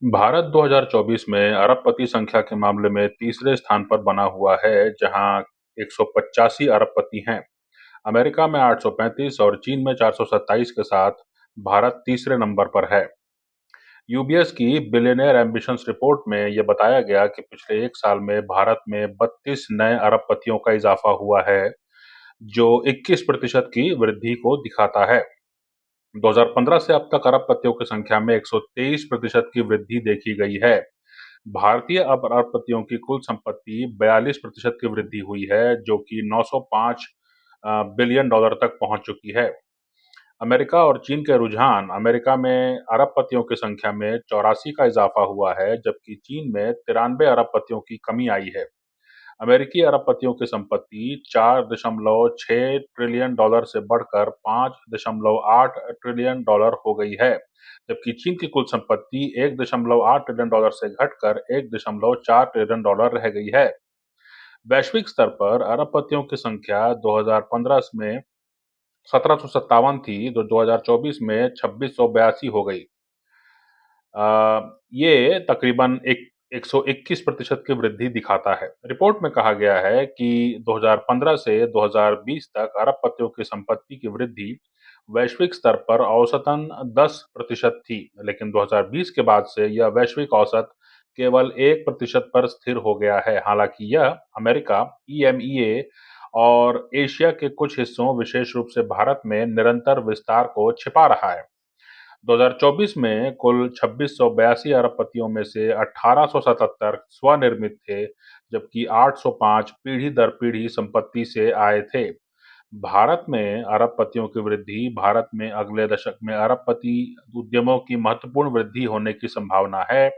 भारत 2024 में अरबपति संख्या के मामले में तीसरे स्थान पर बना हुआ है, जहां 185 अरबपति हैं। अमेरिका में 835 और चीन में 427 के साथ भारत तीसरे नंबर पर है। यूबीएस की बिलियनियर एम्बिशंस रिपोर्ट में यह बताया गया कि पिछले एक साल में भारत में 32 नए अरबपतियों का इजाफा हुआ है, जो 21% की वृद्धि को दिखाता है। 2015 से अब तक अरबपतियों की संख्या में 123% की वृद्धि देखी गई है। भारतीय अरबपतियों की कुल संपत्ति 42% की वृद्धि हुई है, जो कि 905 बिलियन डॉलर तक पहुंच चुकी है। अमेरिका और चीन के रुझान। अमेरिका में अरबपतियों की संख्या में 84 का इजाफा हुआ है, जबकि चीन में 93 अरबपतियों की कमी आई है। अमेरिकी अरबपतियों की संपत्ति 4.6 ट्रिलियन डॉलर से बढ़कर 5.8 ट्रिलियन डॉलर हो गई है, जबकि चीन की कुल संपत्ति 1.8 ट्रिलियन डॉलर से घटकर 1.4 ट्रिलियन डॉलर रह गई है। वैश्विक स्तर पर अरबपतियों की संख्या 2015 में 1757 थी, जो 2024 में 2682 हो गई। ये तकरीबन 121% की वृद्धि दिखाता है। रिपोर्ट में कहा गया है कि 2015 से 2020 तक अरबपतियों की संपत्ति की वृद्धि वैश्विक स्तर पर औसतन 10% थी, लेकिन 2020 के बाद से यह वैश्विक औसत केवल 1% पर स्थिर हो गया है। हालांकि यह अमेरिका, ईएमईए और एशिया के कुछ हिस्सों, विशेष रूप से भारत में निरंतर विस्तार को छिपा रहा है। 2024 में कुल 2682 अरबपतियों में से 1877 स्वनिर्मित थे, जबकि 805 पीढ़ी दर पीढ़ी संपत्ति से आए थे। भारत में अरबपतियों की वृद्धि। भारत में अगले दशक में अरबपति उद्यमों की महत्वपूर्ण वृद्धि होने की संभावना है,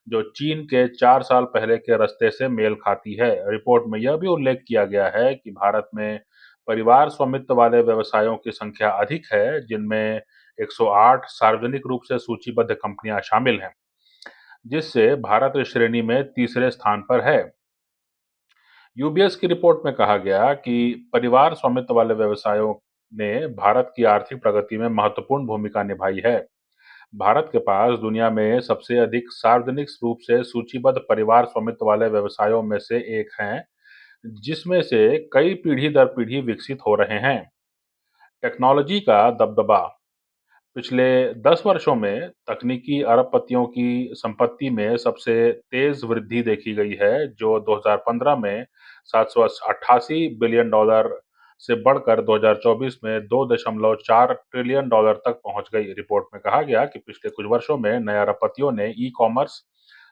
जो चीन के 4 साल पहले के रास्ते से मेल खाती है। रिपोर्ट में यह भी उल्लेख किया गया है कि भारत में परिवार स्वामित्व वाले व्यवसायों की संख्या अधिक है, जिनमें 108 सार्वजनिक रूप से सूचीबद्ध कंपनियां शामिल हैं, जिससे भारत इस श्रेणी में तीसरे स्थान पर है। यूबीएस की रिपोर्ट में कहा गया कि परिवार स्वामित्व वाले व्यवसायों ने भारत की आर्थिक प्रगति में महत्वपूर्ण भूमिका निभाई है। भारत के पास दुनिया में सबसे अधिक सार्वजनिक रूप से सूचीबद्ध परिवार स्वामित्व वाले व्यवसायों में से एक हैं, जिसमें से कई पीढ़ी दर पीढ़ी विकसित हो रहे हैं। टेक्नोलॉजी का दबदबा। पिछले 10 वर्षों में तकनीकी अरबपतियों की संपत्ति में सबसे तेज वृद्धि देखी गई है, जो 2015 में 788 बिलियन डॉलर से बढ़कर 2024 में 2.4 ट्रिलियन डॉलर तक पहुंच गई। रिपोर्ट में कहा गया कि पिछले कुछ वर्षों में नए अरबपतियों ने ई-कॉमर्स,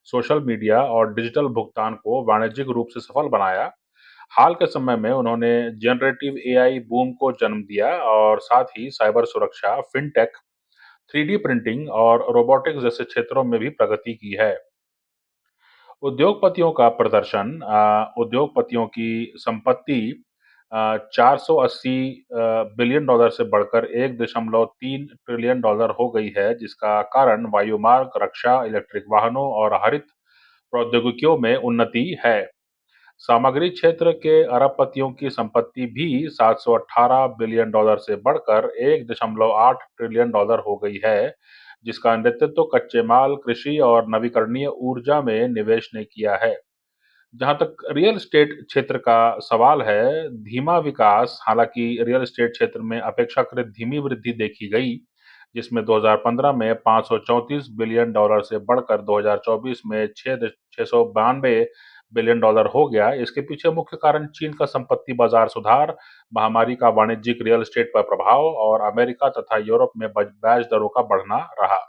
सोशल मीडिया और डिजिटल भुगतान को वाणिज्यिक रूप से सफल बनाया। हाल के समय में उन्होंने जनरेटिव एआई बूम को जन्म दिया और साथ ही साइबर सुरक्षा, फिनटेक, 3D प्रिंटिंग और रोबोटिक्स जैसे क्षेत्रों में भी प्रगति की है। उद्योगपतियों का प्रदर्शन। उद्योगपतियों की संपत्ति 480 बिलियन डॉलर से बढ़कर 1.3 ट्रिलियन डॉलर हो गई है, जिसका कारण वायुमार्ग, रक्षा, इलेक्ट्रिक वाहनों और हरित प्रौद्योगिकियों में उन्नति है। सामग्री क्षेत्र के अरबपतियों की संपत्ति भी 718 बिलियन डॉलर से बढ़कर 1.8 ट्रिलियन डॉलर हो गई है, जिसका नेतृत्व कच्चे माल, कृषि और नवीकरणीय ऊर्जा में निवेश ने किया है। जहां तक रियल एस्टेट क्षेत्र का सवाल है, धीमा विकास। हालांकि रियल एस्टेट क्षेत्र में अपेक्षाकृत धीमी वृद्धि देखी गई, जिसमें 2015 में 534 बिलियन डॉलर से बढ़कर 2024 में 692 बिलियन डॉलर हो गया। इसके पीछे मुख्य कारण चीन का संपत्ति बाजार सुधार, महामारी का वाणिज्यिक रियल एस्टेट पर प्रभाव और अमेरिका तथा यूरोप में ब्याज दरों का बढ़ना रहा।